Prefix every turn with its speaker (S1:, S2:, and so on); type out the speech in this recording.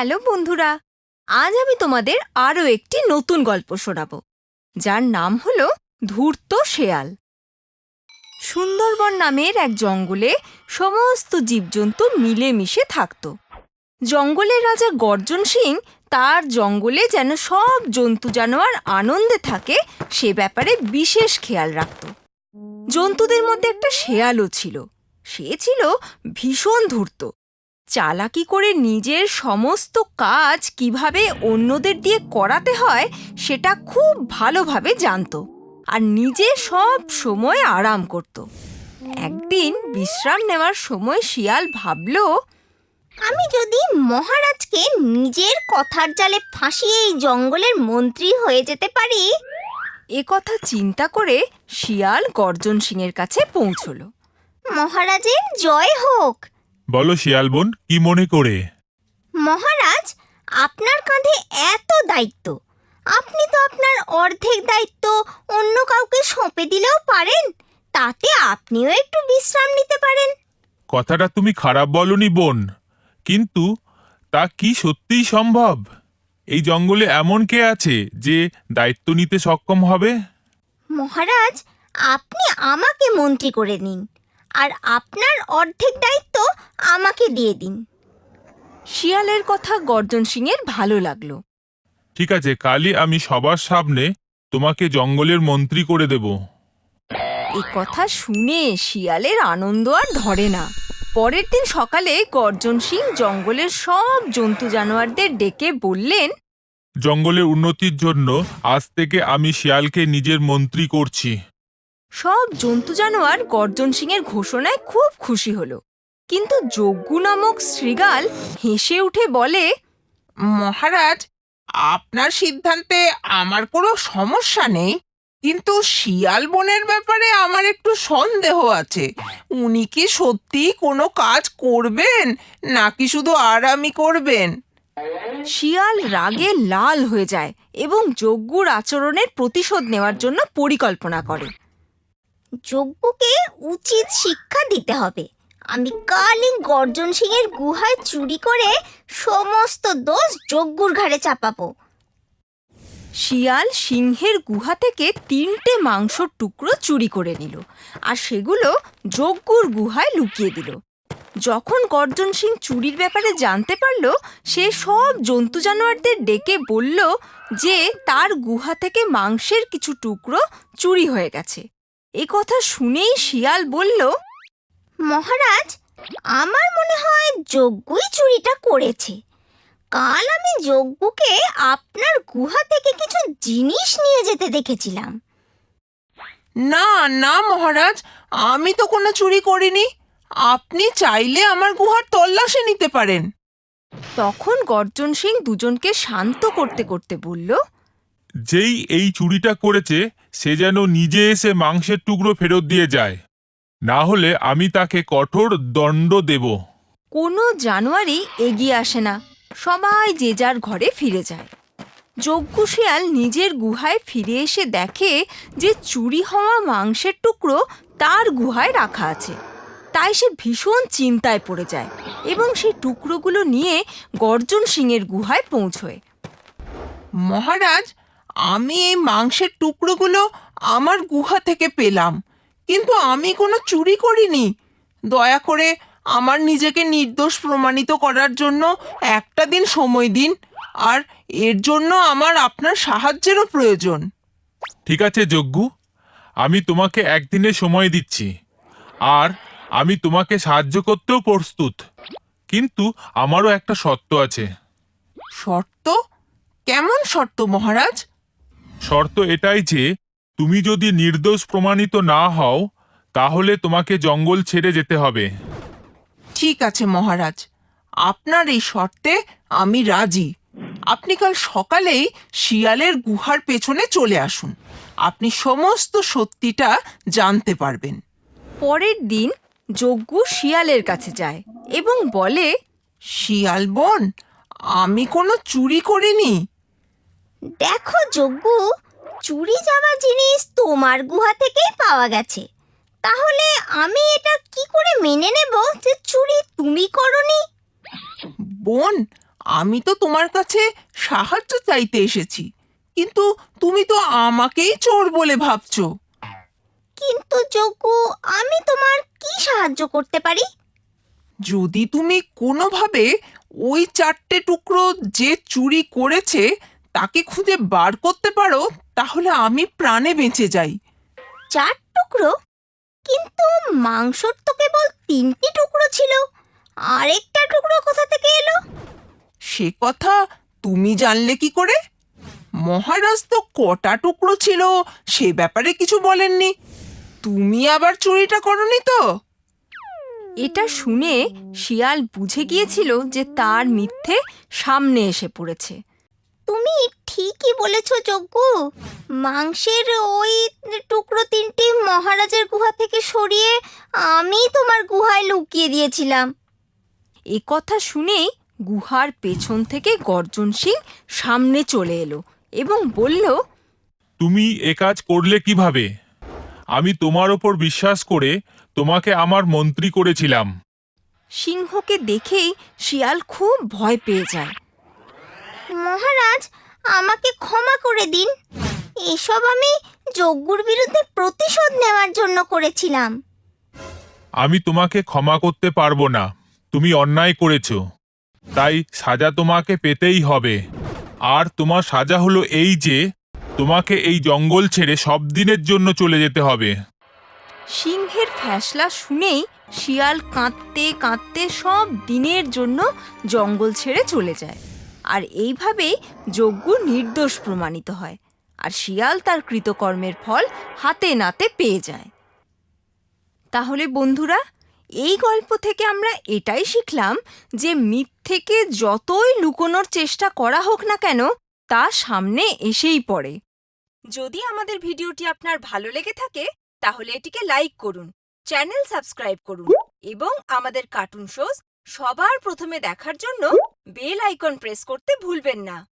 S1: Hello বন্ধুরা, আজ আমি তোমাদের আরও একটি নতুন গল্প শোনাব, যার নাম হলো ধূর্ত শেয়াল। সুন্দরবন নামের এক জঙ্গলে সমস্ত জীবজন্তু মিলেমিশে থাকত। জঙ্গলের রাজা গর্জন সিং তার জঙ্গলে যেন সব জন্তু জানোয়ার আনন্দে থাকে সে ব্যাপারে বিশেষ খেয়াল রাখত। জন্তুদের মধ্যে একটা শেয়ালও ছিল। সে ছিল ভীষণ ধূর্ত। চালাকি করে নিজের সমস্ত কাজ কিভাবে অন্যদের দিয়ে করাতে হয় সেটা খুব ভালোভাবে জানত, আর নিজে সব সময় আরাম করত। একদিন বিশ্রাম নেওয়ার সময় শিয়াল ভাবল,
S2: আমি যদি মহারাজকে নিজের কথার জালে ফাঁসিয়ে এই জঙ্গলের মন্ত্রী হয়ে যেতে পারি।
S1: এ কথা চিন্তা করে শিয়াল গর্জন সিংয়ের কাছে পৌঁছল।
S2: মহারাজের জয় হোক।
S3: বলো শিয়াল বোন, কি মনে করে?
S2: মহারাজ, আপনার কাঁধে এত দায়িত্ব, আপনি তো আপনার অর্ধেক দায়িত্ব অন্য কাউকে সঁপে দিলেও পারেন, তাতে আপনিও একটু বিশ্রাম নিতে পারেন।
S3: কথাটা তুমি খারাপ বলনি বোন, কিন্তু তা কি সত্যিই সম্ভব? এই জঙ্গলে এমন কে আছে যে দায়িত্ব নিতে সক্ষম হবে?
S2: মহারাজ, আপনি আমাকে মন্ত্রী করে নিন, আর আপনার অর্ধেক দায়িত্ব আমাকে দিয়ে দিন।
S1: শিয়ালের কথা গর্জন সিংয়ের ভালো লাগলো।
S3: ঠিক আছে, কালই আমি সবার সামনে তোমাকে জঙ্গলের মন্ত্রী করে দেব।
S1: এ কথা শুনে শিয়ালের আনন্দ আর ধরে না। পরের দিন সকালে গর্জন সিং জঙ্গলের সব জন্তু জানোয়ারদের ডেকে বললেন,
S3: জঙ্গলের উন্নতির জন্য আজ থেকে আমি শিয়ালকে নিজের মন্ত্রী করছি।
S1: সব জন্তু জানোয়ার গর্জন সিংয়ের ঘোষণায় খুব খুশি হলো। কিন্তু যজ্ঞু নামক শৃগাল হেসে উঠে বলে,
S4: মহারাজ, আপনার সিদ্ধান্তে আমার কোনো সমস্যা নেই, কিন্তু শিয়াল বনের ব্যাপারে আমার একটু সন্দেহ আছে। উনি কি সত্যি কোনো কাজ করবেন নাকি শুধু আরামই করবেন?
S1: শিয়াল রাগে লাল হয়ে যায় এবং যজ্ঞুর আচরণের প্রতিশোধ নেওয়ার জন্য পরিকল্পনা করে।
S2: যজ্ঞকে উচিত শিক্ষা দিতে হবে। আমি কালই গর্জন সিংয়ের গুহায় চুরি করে সমস্ত দোষ যজ্ঞুর ঘাড়ে চাপাবো।
S1: শিয়াল সিংহের গুহা থেকে 3টে মাংসর টুকরো চুরি করে নিল, আর সেগুলো যজ্ঞুর গুহায় লুকিয়ে দিল। যখন গর্জন সিং চুরির ব্যাপারে জানতে পারল, সে সব জন্তু জানোয়ারদের ডেকে বলল যে তার গুহা থেকে মাংসের কিছু টুকরো চুরি হয়ে গেছে। এ কথা শুনেই শিয়াল বলল,
S2: মহারাজ, আমার মনে হয় যজ্ঞই চুরিটা করেছে। কাল আমি যজ্ঞকে আপনার গুহা থেকে কিছু জিনিস নিয়ে যেতে দেখেছিলাম।
S4: না না মহারাজ, আমি তো কোনো চুরি করিনি। আপনি চাইলে আমার গুহার তল্লাশি নিতে পারেন।
S1: তখন গর্জন সিং দুজনকে শান্ত করতে করতে বলল,
S3: যেই এই চুরিটা করেছে সে যেন নিজে এসে মাংসের টুকরো ফেরত দিয়ে যায়, না হলে আমি তাকে কঠোর দণ্ড দেব।
S1: কোনো জানোয়ারই এগিয়ে আসে না, সবাই যে যার ঘরে ফিরে যায়। যজ্ঞ শিয়াল নিজের গুহায় ফিরে এসে দেখে যে চুরি হওয়া মাংসের টুকরো তার গুহায় রাখা আছে। তাই সে ভীষণ চিন্তায় পড়ে যায় এবং সেই টুকরোগুলো নিয়ে গর্জন সিংয়ের গুহায় পৌঁছয়।
S4: মহারাজ, আমি এই মাংসের টুকরোগুলো আমার গুহা থেকে পেলাম, কিন্তু আমি কোনো চুরি করিনি। দয়া করে আমার নিজেকে নির্দোষ প্রমাণিত করার জন্য একটা দিন সময় দিন, আর এর জন্য আমার আপনার সাহায্যেরও প্রয়োজন।
S3: ঠিক আছে যজ্ঞু, আমি তোমাকে একদিনের সময় দিচ্ছি, আর আমি তোমাকে সাহায্য করতেও প্রস্তুত। কিন্তু আমারও একটা শর্ত আছে।
S4: শর্ত? কেমন শর্ত মহারাজ?
S3: শর্ত এটাই যে তুমি যদি নির্দোষ প্রমাণিত না হও তাহলে তোমাকে জঙ্গল ছেড়ে যেতে হবে।
S4: ঠিক আছে মহারাজ, আপনার এই শর্তে আমি রাজি। আপনি কাল সকালেই শিয়ালের গুহার পেছনে চলে আসুন। আপনি সমস্ত সত্যিটা জানতে পারবেন।
S1: পরের দিন যজ্ঞ শিয়ালের কাছে যায় এবং বলে,
S4: শিয়াল বোন, আমি কোনো চুরি করিনি।
S2: দেখো যজ্ঞ, চুরি যাওয়া জিনিস তোমার গুহা থেকেই পাওয়া গেছে। তাহলে আমি এটা কি করে মেনে নেব যে চুরি তুমি করনি?
S4: বোন, আমি তো তোমার কাছে সাহায্য চাইতে এসেছি, কিন্তু তুমি তো আমাকেই চোর বলে ভাবছো।
S2: কিন্তু যজ্ঞ, আমি তোমার কি সাহায্য করতে পারি?
S4: যদি তুমি কোনোভাবে ওই 4টে টুকরো যে চুরি করেছে তাকে খুঁজে বার করতে পারো, তাহলে আমি প্রাণে বেঁচে যাই।
S2: 4 টুকরো? কিন্তু মাংসর তো কেবল 3টি টুকরো ছিল, আরেকটা টুকরো কোথা থেকে এলো?
S4: সে কথা তুমি জানলে কি করে? মহারাজ তো কটা টুকরো ছিল সে ব্যাপারে কিছু বলেননি। তুমি আবার চুরিটা করনি তো?
S1: এটা শুনে শিয়াল বুঝে গিয়েছিল যে তার মিথ্যে সামনে এসে পড়েছে।
S2: তুমি ঠিকই বলেছ যজ্ঞ, মাংসের ওই টুকরো 3টি মহারাজের গুহা থেকে সরিয়ে আমি তোমার গুহায় লুকিয়ে দিয়েছিলাম।
S1: এ কথা শুনেই গুহার পেছন থেকে গর্জন সিং সামনে চলে এলো এবং বলল,
S3: তুমি এ কাজ করলে কিভাবে? আমি তোমার ওপর বিশ্বাস করে তোমাকে আমার মন্ত্রী করেছিলাম।
S1: সিংহকে দেখেই শিয়াল খুব ভয় পেয়ে যায়।
S2: মহারাজ, আমাকে ক্ষমা করে দিন। এসব আমি যজ্ঞর বিরুদ্ধে প্রতিশোধ নেওয়ার জন্য করেছিলাম।
S3: আমি তোমাকে ক্ষমা করতে পারবো না। তুমি অন্যায় করেছো, তাই সাজা তোমাকে পেতেই হবে। আর তোমার সাজা হলো এই যে তোমাকে এই জঙ্গল ছেড়ে সব দিনের জন্য চলে যেতে হবে।
S1: সিংহের ফ্যাসলা শুনেই শিয়াল কাঁদতে কাঁদতে সব দিনের জন্য জঙ্গল ছেড়ে চলে যায়। আর এইভাবেই যজ্ঞ নির্দোষ প্রমাণিত হয়, আর শিয়াল তার কৃতকর্মের ফল হাতে নাতে পেয়ে যায়। তাহলে বন্ধুরা, এই গল্প থেকে আমরা এটাই শিখলাম যে মিথ্যেকে যতই লুকোনোর চেষ্টা করা হোক না কেন, তা সামনে এসেই পড়ে। যদি আমাদের ভিডিওটি আপনার ভালো লেগে থাকে তাহলে এটিকে লাইক করুন, চ্যানেল সাবস্ক্রাইব করুন এবং আমাদের কার্টুন শোজ সবার প্রথমে দেখার জন্য বেল আইকন প্রেস করতে ভুলবেন না।